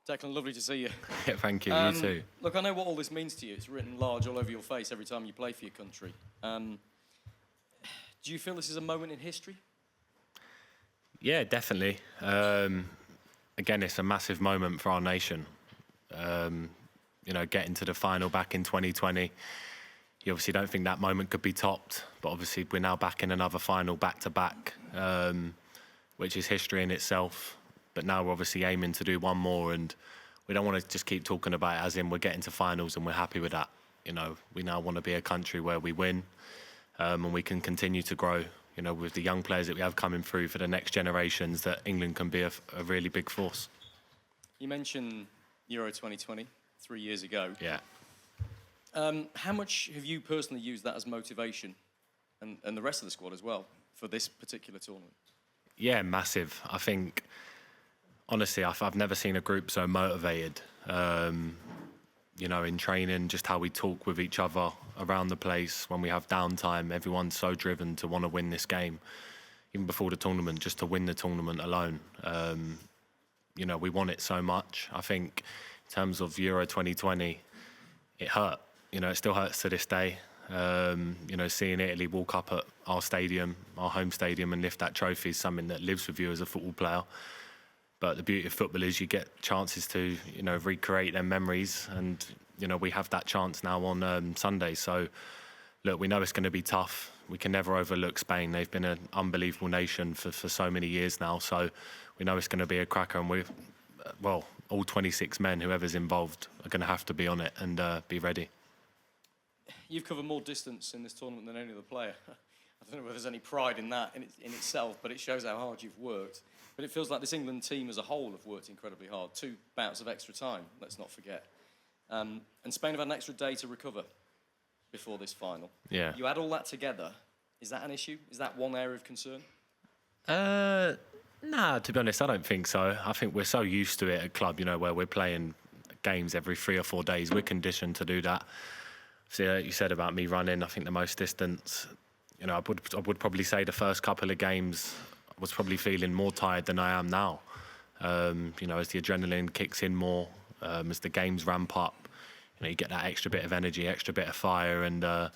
Declan, lovely to see you. Yeah, thank you. You too. Look, I know what all this means to you. It's written large all over your face every time you play for your country. Do you feel this is a moment in history? Yeah, definitely. Again, it's a massive moment for our nation. Getting to the final back in 2020, you obviously don't think that moment could be topped, but obviously we're now back in another final back-to-back, which is history in itself. But now we're obviously aiming to do one more, and we don't want to just keep talking about it as in we're getting to finals and we're happy with that. We now want to be a country where we win, and we can continue to grow, with the young players that we have coming through for the next generations, that England can be a really big force. You mentioned Euro 2020, 3 years ago. Yeah. How much have you personally used that as motivation, and the rest of the squad as well, for this particular tournament? Yeah, massive. I think, honestly, I've never seen a group so motivated. In training, just how we talk with each other around the place when we have downtime. Everyone's so driven to want to win this game, even before the tournament, just to win the tournament alone. We want it so much. I think in terms of Euro 2020, it hurt. It still hurts to this day. Seeing Italy walk up at our stadium, our home stadium, and lift that trophy is something that lives with you as a football player. But the beauty of football is you get chances to, recreate their memories, and we have that chance now on Sunday. So, look, we know it's going to be tough. We can never overlook Spain. They've been an unbelievable nation for so many years now. So we know it's going to be a cracker, and all 26 men, whoever's involved, are going to have to be on it and be ready. You've covered more distance in this tournament than any other player. I don't know whether there's any pride in that in itself, but it shows how hard you've worked. But it feels like this England team as a whole have worked incredibly hard. 2 bouts of extra time, let's not forget. And Spain have had an extra day to recover before this final. Yeah. You add all that together, is that an issue? Is that one area of concern? Nah, to be honest, I don't think so. I think we're so used to it at club, where we're playing games every 3 or 4 days. We're conditioned to do that. So you said about me running, I think the most distance, I would probably say the first couple of games I was probably feeling more tired than I am now. As the adrenaline kicks in more, as the games ramp up, you get that extra bit of energy, extra bit of fire. And I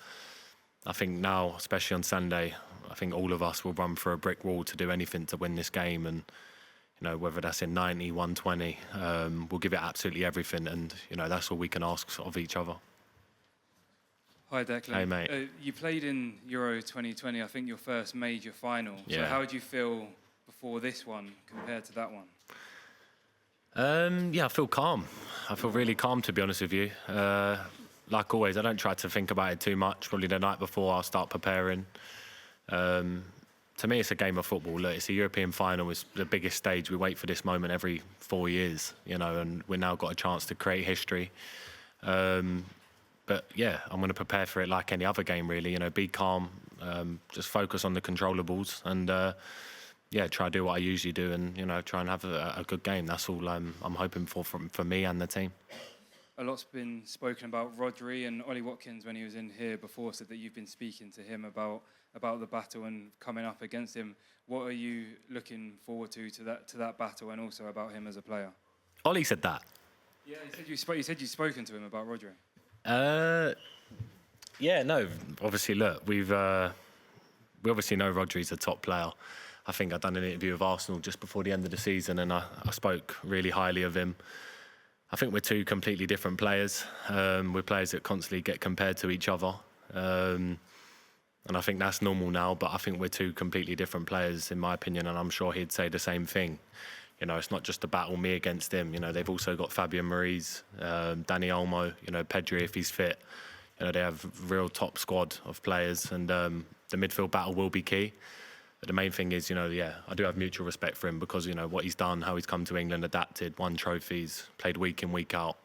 think now, especially on Sunday, I think all of us will run through a brick wall to do anything to win this game. And, whether that's in 90, 120, we'll give it absolutely everything. And, that's all we can ask of each other. Hi, Declan. Hey, mate. You played in Euro 2020, I think your first major final. Yeah. So how do you feel before this one compared to that one? I feel calm. I feel really calm, to be honest with you. Like always, I don't try to think about it too much. Probably the night before I'll start preparing. To me, it's a game of football. Look, it's a European final. It's the biggest stage. We wait for this moment every 4 years, and we've now got a chance to create history. But yeah, I'm going to prepare for it like any other game, really. Be calm, just focus on the controllables, and try to do what I usually do, and try and have a good game. That's all I'm hoping for me and the team. A lot's been spoken about Rodri, and Ollie Watkins, when he was in here before, said that you've been speaking to him about the battle and coming up against him. What are you looking forward to that battle, and also about him as a player? Ollie said that. Yeah, he said you've spoken to him about Rodri. No. Obviously, look, we obviously know Rodri's a top player. I think I've done an interview with Arsenal just before the end of the season, and I spoke really highly of him. I think we're 2 completely different players. We're players that constantly get compared to each other, and I think that's normal now. But I think we're 2 completely different players, in my opinion, and I'm sure he'd say the same thing. It's not just a battle me against him. They've also got Fabian Ruiz, Dani Olmo, Pedri if he's fit. They have a real top squad of players, and the midfield battle will be key. But the main thing is, I do have mutual respect for him because, what he's done, how he's come to England, adapted, won trophies, played week in, week out.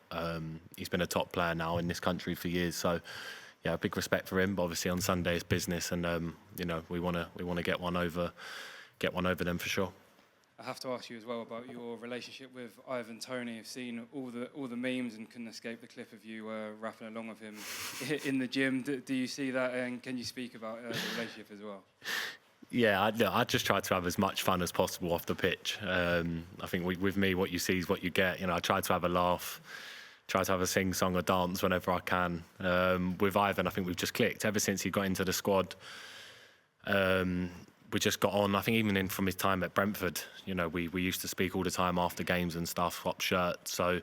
He's been a top player now in this country for years. So, yeah, big respect for him. But obviously on Sunday it's business, and we want to get one over them for sure. I have to ask you as well about your relationship with Ivan Toney. I've seen all the memes and couldn't escape the clip of you rapping along with him in the gym. Do you see that, and can you speak about the relationship as well? Yeah, I just try to have as much fun as possible off the pitch. I think with me, what you see is what you get. I try to have a laugh, try to have a sing-song or dance whenever I can. With Ivan, I think we've just clicked. Ever since he got into the squad, we just got on. I think even from his time at Brentford, we used to speak all the time after games and stuff, swap shirts. So,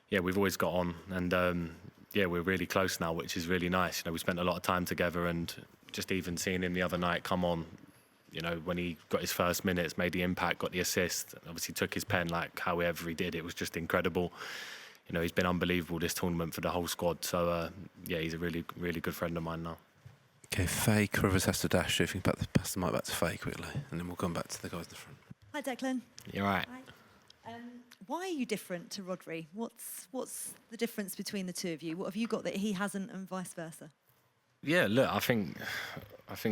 yeah, we've always got on. And, we're really close now, which is really nice. We spent a lot of time together, and just even seeing him the other night come on, when he got his first minutes, made the impact, got the assist, obviously took his pen like however he did. It was just incredible. He's been unbelievable this tournament for the whole squad. So, he's a really, really good friend of mine now. Okay, Faye, Rivers has to dash. So if you can pass the mic back to Faye quickly, and then we'll come back to the guys in the front. Hi, Declan. You're right. Hi. Why are you different to Rodri? What's the difference between the two of you? What have you got that he hasn't, and vice versa? Yeah, look, I think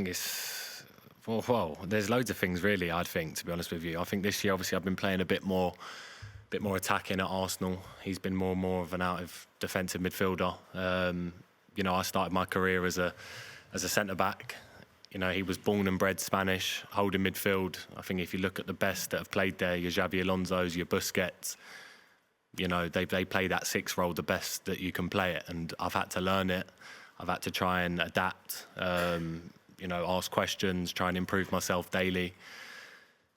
it's well, there's loads of things really. I think, to be honest with you, I think this year obviously I've been playing a bit more attacking at Arsenal. He's been more of an out of defensive midfielder. I started my career as a centre back. He was born and bred Spanish, holding midfield. I think if you look at the best that have played there, your Xabi Alonso's, your Busquets, they play that 6 role the best that you can play it. And I've had to learn it. I've had to try and adapt, ask questions, try and improve myself daily.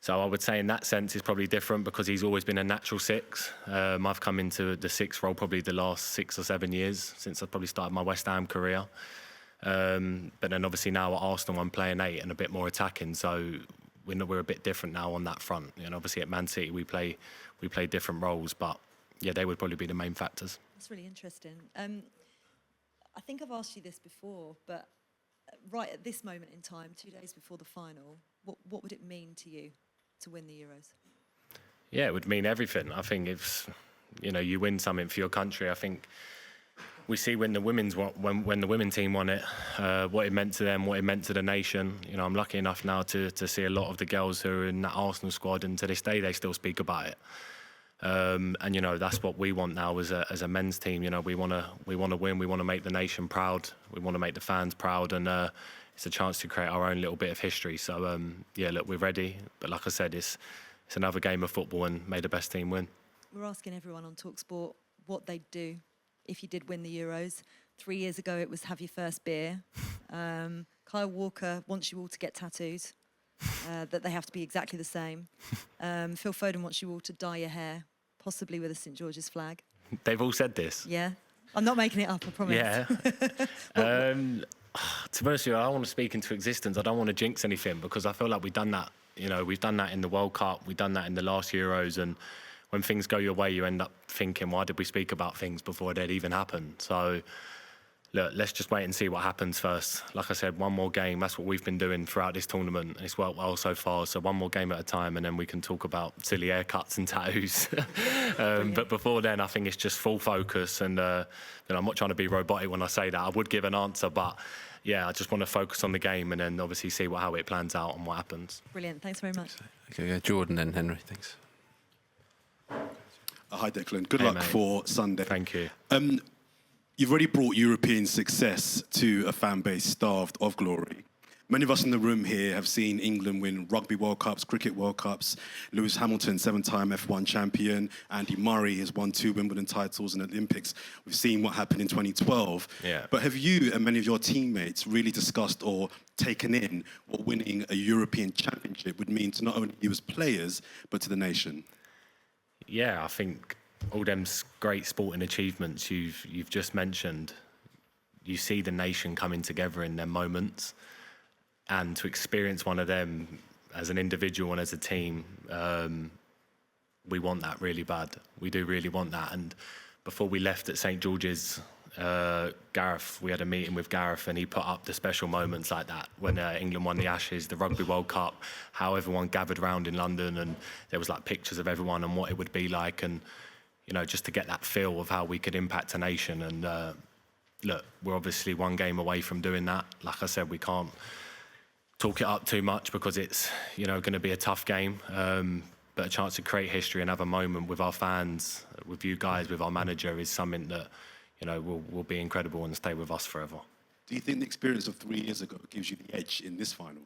So I would say in that sense it's probably different because he's always been a natural 6. I've come into the 6 role probably the last 6 or 7 years since I probably started my West Ham career. But then obviously now at Arsenal I'm playing 8 and a bit more attacking. So we're a bit different now on that front. Obviously at Man City we play different roles, but yeah, they would probably be the main factors. That's really interesting. I think I've asked you this before, but right at this moment in time, 2 days before the final, what would it mean to you to win the Euros? Yeah, it would mean everything. I think if you win something for your country, I think we see when the women team won it, what it meant to them, what it meant to the nation. I'm lucky enough now to see a lot of the girls who are in that Arsenal squad, and to this day they still speak about it. And that's what we want now as a men's team. We want to win. We want to make the nation proud. We want to make the fans proud, and it's a chance to create our own little bit of history. So look, we're ready. But like I said, it's another game of football, and may the best team win. We're asking everyone on talkSPORT what they'd do if you did win the Euros. 3 years ago, it was have your first beer. Kyle Walker wants you all to get tattoos. That they have to be exactly the same. Phil Foden wants you all to dye your hair, possibly with a St George's flag. They've all said this. Yeah. I'm not making it up, I promise. Yeah. To be honest with you, I don't want to speak into existence. I don't want to jinx anything because I feel like we've done that. We've done that in the World Cup. We've done that in the last Euros. And when things go your way, you end up thinking, why did we speak about things before they'd even happened? So, look, let's just wait and see what happens first. Like I said, one more game. That's what we've been doing throughout this tournament. And it's worked well so far. So one more game at a time, and then we can talk about silly haircuts and tattoos. But before then, I think it's just full focus. And I'm not trying to be robotic when I say that. I would give an answer, but yeah, I just want to focus on the game and then obviously see how it plans out and what happens. Brilliant. Thanks very much. Okay, yeah, Jordan then Henry. Thanks. Hi, Declan. Good luck, mate, for Sunday. Thank you. You've already brought European success to a fan base starved of glory. Many of us in the room here have seen England win Rugby World Cups, Cricket World Cups. Lewis Hamilton, 7-time F1 champion. Andy Murray has won 2 Wimbledon titles in the Olympics. We've seen what happened in 2012. Yeah. But have you and many of your teammates really discussed or taken in what winning a European championship would mean to not only you as players, but to the nation? Yeah, I think all them great sporting achievements you've just mentioned, you see the nation coming together in them moments, and to experience one of them as an individual and as a team, we want that really bad. We do really want that. And before we left at St George's, Gareth, we had a meeting with Gareth, and he put up the special moments like that when England won the Ashes, the Rugby World Cup, how everyone gathered round in London, and there was like pictures of everyone and what it would be like, and just to get that feel of how we could impact a nation. And look, we're obviously one game away from doing that. Like I said, we can't talk it up too much because it's going to be a tough game, but a chance to create history and have a moment with our fans, with you guys, with our manager is something that will be incredible and stay with us forever. Do you think the experience of 3 years ago gives you the edge in this final?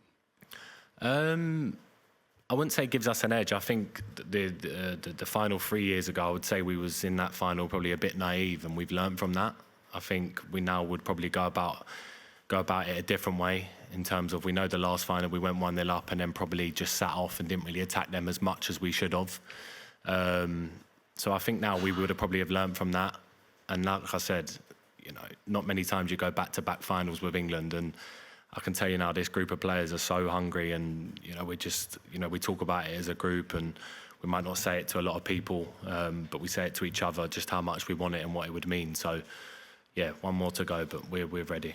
I wouldn't say it gives us an edge. I think the final 3 years ago, I would say we was in that final probably a bit naive, and we've learned from that. I think we now would probably go about it a different way, in terms of, we know the last final we went 1-0 up and then probably just sat off and didn't really attack them as much as we should have. So I think now we would have probably have learned from that. And like I said, you know, not many times you go back-to-back finals with England, and I can tell you now, this group of players are so hungry, and you know, we talk about it as a group, and we might not say it to a lot of people, but we say it to each other just how much we want it and what it would mean. So yeah, one more to go, but we're ready.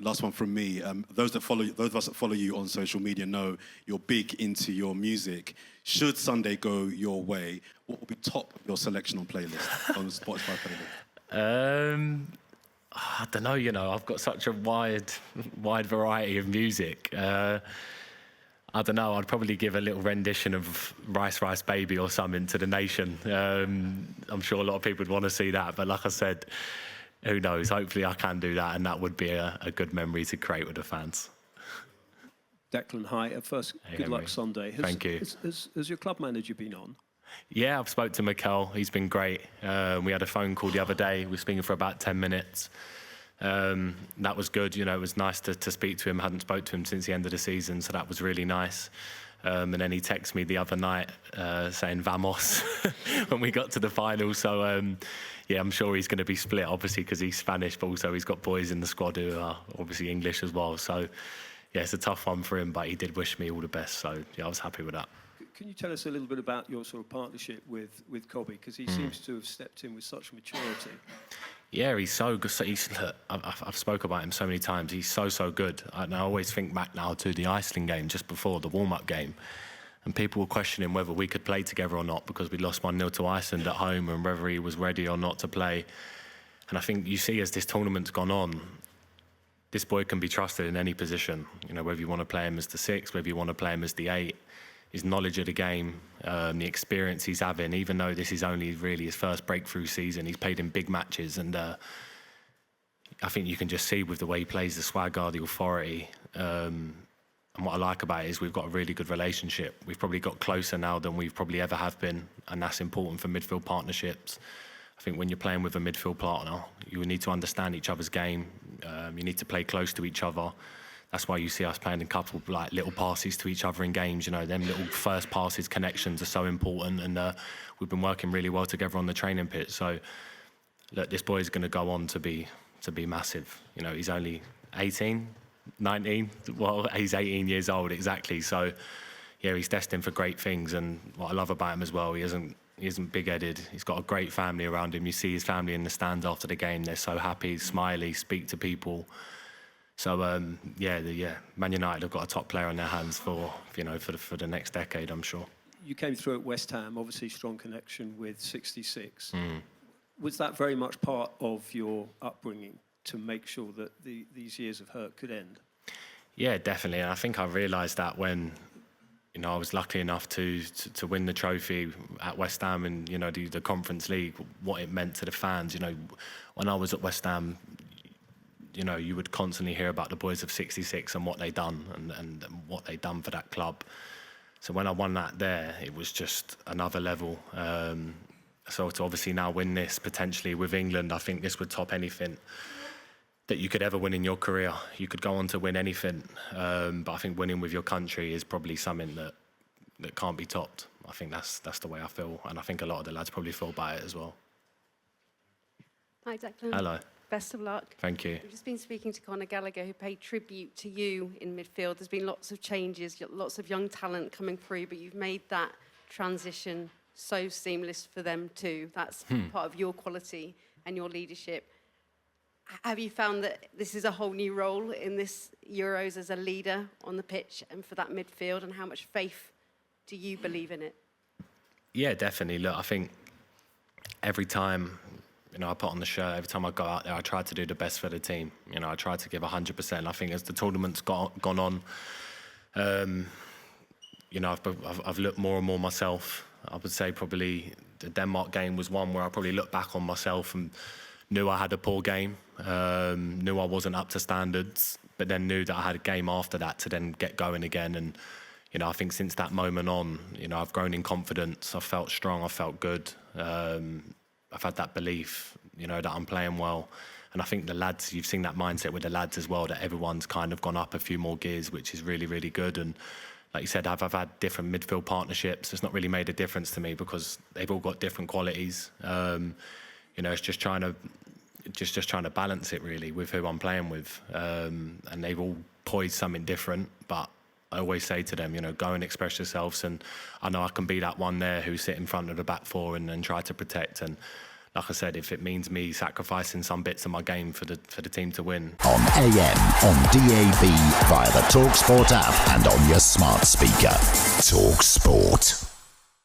Last one from me. Those of us that follow you on social media know you're big into your music. Should Sunday go your way, what will be top of your selection on playlist, on the Spotify playlist? I don't know, you know, I've got such a wide variety of music. I don't know, I'd probably give a little rendition of Rice, Rice Baby or something to the nation. I'm sure a lot of people would want to see that, but like I said, who knows? Hopefully I can do that, and that would be a good memory to create with the fans. Declan, hi. First, hey, good Henry. luck Sunday. Thank you. Has your club manager been on? Yeah, I've spoke to Mikel. He's been great. We had a phone call the other day. We were speaking for about 10 minutes. That was good. You know, it was nice to speak to him. I hadn't spoke to him since the end of the season, so that was really nice. And then he texted me the other night saying "Vamos" when we got to the final. So yeah, I'm sure he's going to be split, obviously, because he's Spanish, but also he's got boys in the squad who are obviously English as well. So yeah, it's a tough one for him, but he did wish me all the best. So yeah, I was happy with that. Can you tell us a little bit about your sort of partnership with Kobe? Because he seems to have stepped in with such maturity. Yeah, he's so good. Look, I've spoke about him so many times. He's so good. And I always think back now to the Iceland game just before the warm-up game, and people were questioning whether we could play together or not because we lost 1-0 to Iceland at home, and whether he was ready or not to play. And I think you see, as this tournament's gone on, this boy can be trusted in any position. You know, whether you want to play him as the 6, whether you want to play him as the 8. His knowledge of the game, the experience he's having, even though this is only really his first breakthrough season, he's played in big matches, and I think you can just see with the way he plays, the swagger, the authority, and what I like about it is we've got a really good relationship. We've probably got closer now than we've probably ever have been, and that's important for midfield partnerships. I think when you're playing with a midfield partner, you need to understand each other's game. You need to play close to each other. That's why you see us playing a couple of like little passes to each other in games. You know, them little first passes, connections are so important, and we've been working really well together on the training pitch. So, look, this boy is going to go on to be massive. You know, he's only 18, 19. Well, he's 18 years old exactly. So, yeah, he's destined for great things. And what I love about him as well, he isn't big-headed. He's got a great family around him. You see his family in the stands after the game. They're so happy, smiley, speak to people. So Man United have got a top player on their hands for the next decade, I'm sure. You came through at West Ham, obviously strong connection with 66. Was that very much part of your upbringing to make sure that these years of hurt could end? Yeah, definitely. And I think I realised that when, you know, I was lucky enough to win the trophy at West Ham and, you know, the Conference League, what it meant to the fans. You know, when I was at West Ham, you know, you would constantly hear about the boys of 66 and what they done and what they done for that club. So when I won that there, it was just another level. So to obviously now win this potentially with England, I think this would top anything that you could ever win in your career. You could go on to win anything, but I think winning with your country is probably something that can't be topped. I think that's the way I feel, and I think a lot of the lads probably feel about it as well. Hi, Declan. Hello. Best of luck. Thank you. We've just been speaking to Conor Gallagher, who paid tribute to you in midfield. There's been lots of changes, lots of young talent coming through, but you've made that transition so seamless for them too. That's part of your quality and your leadership. Have you found that this is a whole new role in this Euros as a leader on the pitch and for that midfield, and how much faith do you believe in it? Yeah, definitely. Look, I think every time, you know, I put on the shirt, every time I go out there, I try to do the best for the team. You know, I try to give 100%. I think as the tournament's gone on, you know, I've looked more and more myself. I would say probably the Denmark game was one where I probably looked back on myself and knew I had a poor game, knew I wasn't up to standards, but then knew that I had a game after that to then get going again. And I think since that moment on, I've grown in confidence. I've felt strong. I've felt good. I've had that belief, that I'm playing well. And I think the lads, you've seen that mindset with the lads as well, that everyone's kind of gone up a few more gears, which is really, really good. And like you said, I've had different midfield partnerships. It's not really made a difference to me because they've all got different qualities. It's just trying to balance it really with who I'm playing with. And they've all poised something different, but I always say to them, go and express yourselves. And I know I can be that one there who sit in front of the back four and try to protect. And like I said, if it means me sacrificing some bits of my game for the team to win. On AM, on DAB, via the talkSPORT app and on your smart speaker. talkSPORT.